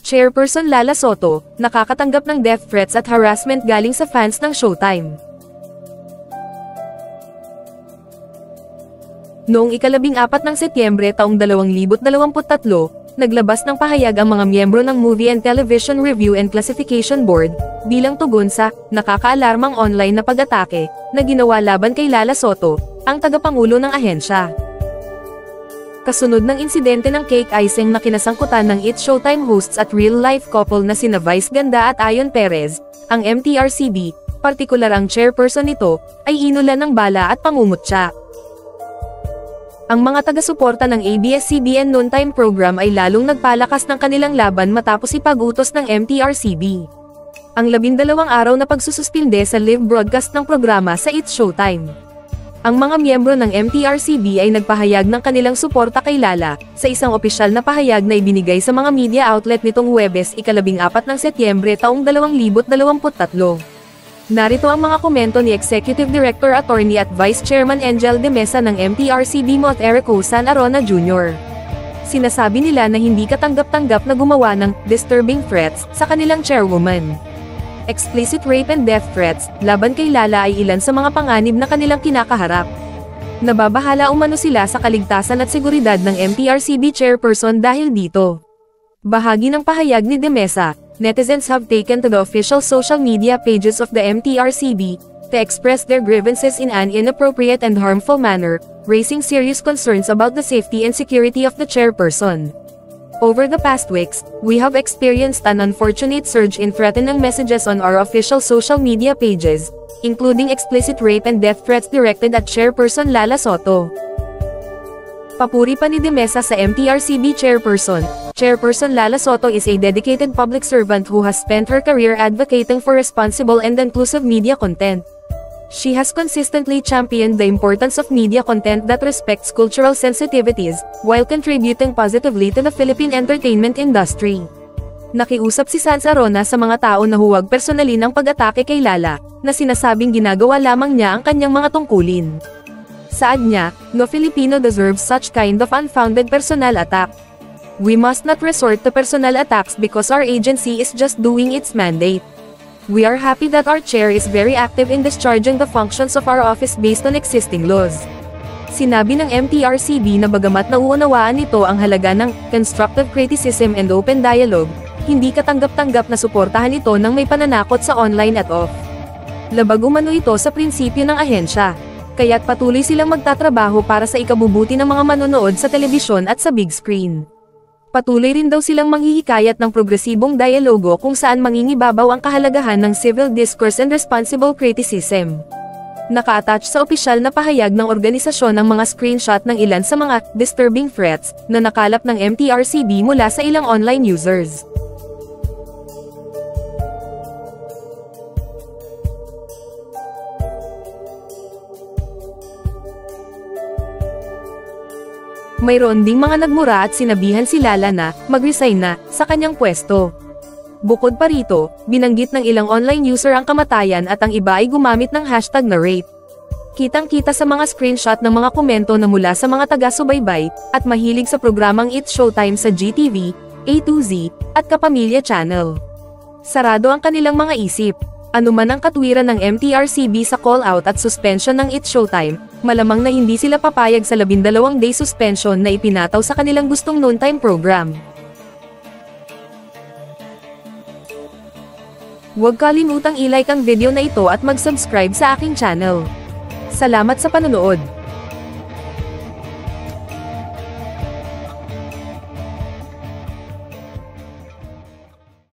Chairperson Lala Soto, nakakatanggap ng death threats at harassment galing sa fans ng Showtime. Noong ika-14 ng Setyembre taong 2023, naglabas ng pahayag ang mga miyembro ng Movie and Television Review and Classification Board, bilang tugon sa nakakaalarmang online na pag-atake na ginawa laban kay Lala Soto, ang tagapangulo ng ahensya. Kasunod ng insidente ng cake icing na kinasangkutan ng It's Showtime hosts at real-life couple na sina Vice Ganda at Ayon Perez, ang MTRCB, partikular ang chairperson nito, ay inulan ng bala at pangungutya. Ang mga taga-suporta ng ABS-CBN noontime program ay lalong nagpalakas ng kanilang laban matapos ipag-utos ng MTRCB ang 12 araw na pagsususpinde sa live broadcast ng programa sa It's Showtime. Ang mga miyembro ng MTRCB ay nagpahayag ng kanilang suporta kay Lala sa isang opisyal na pahayag na ibinigay sa mga media outlet nitong Huwebes ika-14 ng Setyembre taong 2023. Narito ang mga komento ni Executive Director Attorney at Vice Chairman Angel de Mesa ng MTRCB Mot Erico San Arona Jr. Sinasabi nila na hindi katanggap-tanggap na gumawa ng disturbing threats sa kanilang chairwoman. Explicit rape and death threats laban kay Lala ay ilan sa mga panganib na kanilang kinakaharap. Nababahala umano sila sa kaligtasan at seguridad ng MTRCB chairperson dahil dito. Bahagi ng pahayag ni de Mesa, netizens have taken to the official social media pages of the MTRCB to express their grievances in an inappropriate and harmful manner, raising serious concerns about the safety and security of the chairperson. Over the past weeks, we have experienced an unfortunate surge in threatening messages on our official social media pages, including explicit rape and death threats directed at Chairperson Lala Soto. Papuri pa ni de Mesa sa MTRCB chairperson. Chairperson Lala Soto is a dedicated public servant who has spent her career advocating for responsible and inclusive media content. She has consistently championed the importance of media content that respects cultural sensitivities, while contributing positively to the Philippine entertainment industry. Nakiusap si Sans Arona sa mga tao na huwag personalin ang pag-atake kay Lala, na sinasabing ginagawa lamang niya ang kanyang mga tungkulin. Saad niya, no Filipino deserves such kind of unfounded personal attack. We must not resort to personal attacks because our agency is just doing its mandate. We are happy that our chair is very active in discharging the functions of our office based on existing laws. Sinabi ng MTRCB na bagamat nauunawaan nito ang halaga ng constructive criticism and open dialogue, hindi katanggap-tanggap na suportahan ito ng may pananakot sa online at off. Labag umano ito sa prinsipyo ng ahensya, kaya't patuloy silang magtatrabaho para sa ikabubuti ng mga manonood sa telebisyon at sa big screen. Patuloy rin daw silang manghihikayat ng progresibong dialogo kung saan mangingibabaw ang kahalagahan ng civil discourse and responsible criticism. Naka-attach sa opisyal na pahayag ng organisasyon ang mga screenshot ng ilan sa mga disturbing threats na nakalap ng MTRCB mula sa ilang online users. Mayroon ding mga nagmura at sinabihan si Lala na mag-resign na sa kanyang pwesto. Bukod pa rito, binanggit ng ilang online user ang kamatayan at ang iba ay gumamit ng hashtag na rape. Kitang-kita sa mga screenshot ng mga komento na mula sa mga taga-subaybay at mahilig sa programang It's Showtime sa GTV, A2Z, at Kapamilya Channel. Sarado ang kanilang mga isip. Ano man ang katwiran ng MTRCB sa call-out at suspension ng It's Showtime, malamang na hindi sila papayag sa 12-day suspension na ipinataw sa kanilang gustong noontime program. Huwag kalimutang i-like ang video na ito at mag-subscribe sa aking channel. Salamat sa panonood!